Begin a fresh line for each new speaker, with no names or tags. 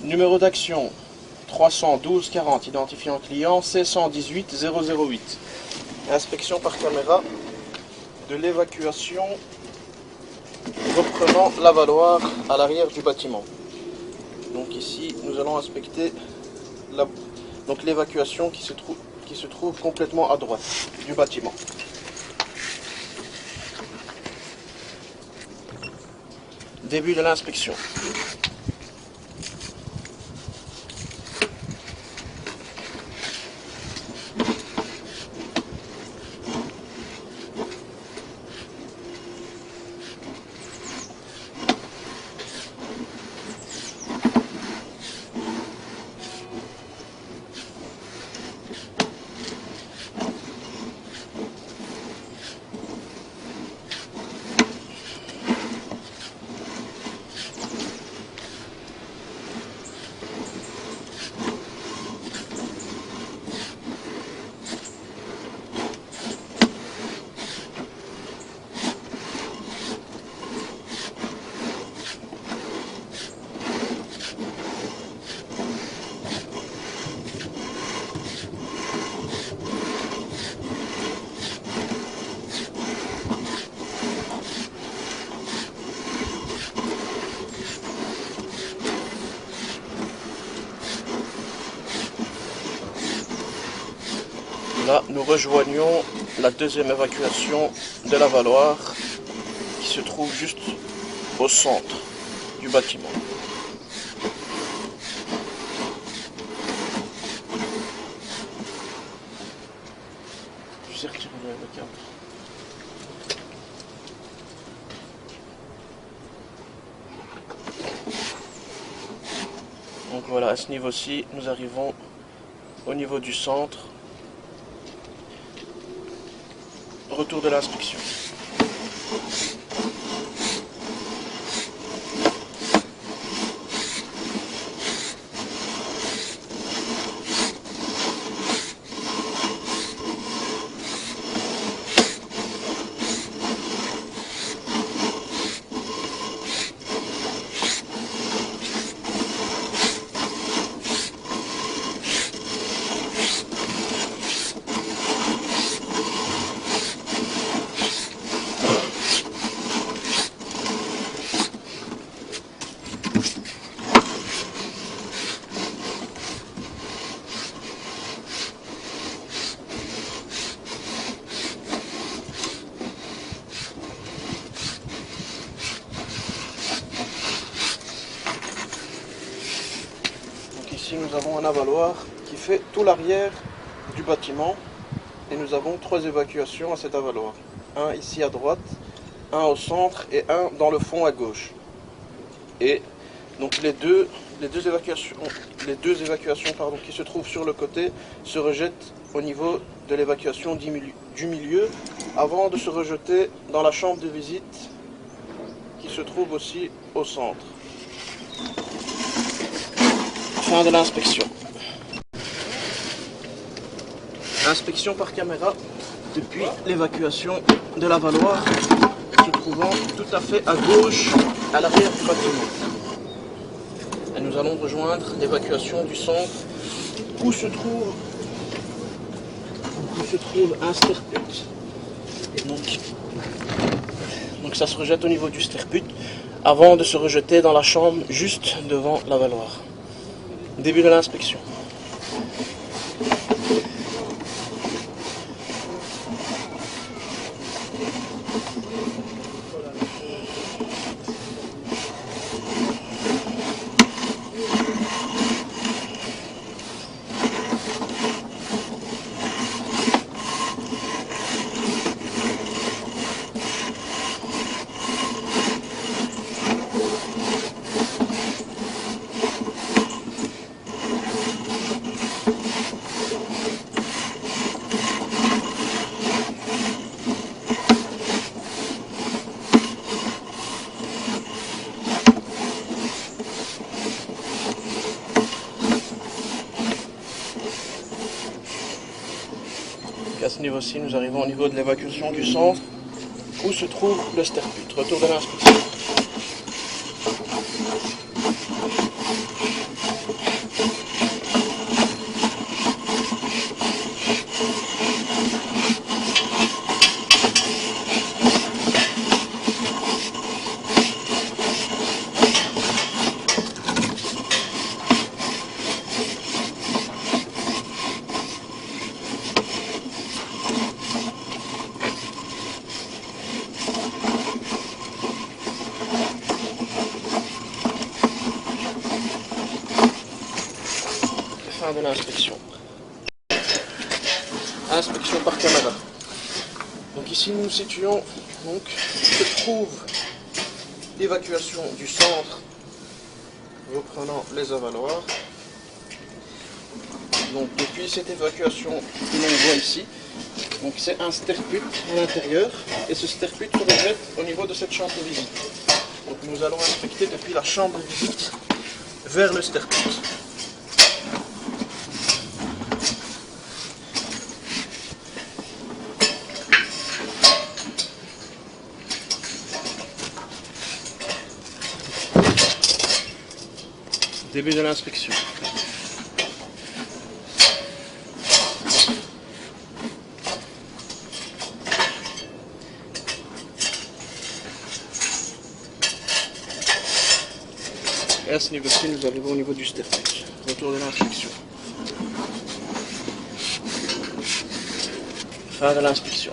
Numéro d'action 312 40, identifiant client C118 008. Inspection par caméra de l'évacuation reprenant l'avaloir à l'arrière du bâtiment. Donc ici, nous allons inspecter l'évacuation qui se trouve complètement à droite du bâtiment. Début de l'inspection. Là, nous rejoignons la deuxième évacuation de l'avaloir qui se trouve juste au centre du bâtiment. Je sais retirer le câble. Donc voilà, à ce niveau-ci, nous arrivons au niveau du centre. Retour de l'inspection. Ici nous avons un avaloir qui fait tout l'arrière du bâtiment et nous avons 3 évacuations à cet avaloir. Un ici à droite, un au centre et un dans le fond à gauche. Et donc les deux évacuations qui se trouvent sur le côté se rejettent au niveau de l'évacuation du milieu avant de se rejeter dans la chambre de visite qui se trouve aussi au centre. Fin de l'inspection. Inspection par caméra depuis l'évacuation de l'avaloir se trouvant tout à fait à gauche à l'arrière du bâtiment. Et nous allons rejoindre l'évacuation du centre où se trouve un sterput. Donc ça se rejette au niveau du sterput avant de se rejeter dans la chambre juste devant l'avaloir. Début de l'inspection. À ce niveau-ci, nous arrivons au niveau de l'évacuation du centre où se trouve le sterput. Retour de l'inspection. fin de l'inspection. Inspection par caméra. Donc ici nous nous situons, donc se trouve l'évacuation du centre, reprenant les avaloirs. Donc depuis cette évacuation que l'on voit ici, donc c'est un sterput à l'intérieur et ce sterput se rejette au niveau de cette chambre de visite. Donc nous allons inspecter depuis la chambre de visite vers le sterput. Début de l'inspection. Et à ce niveau-ci, nous arrivons au niveau du sterput. Retour de l'inspection. Fin de l'inspection.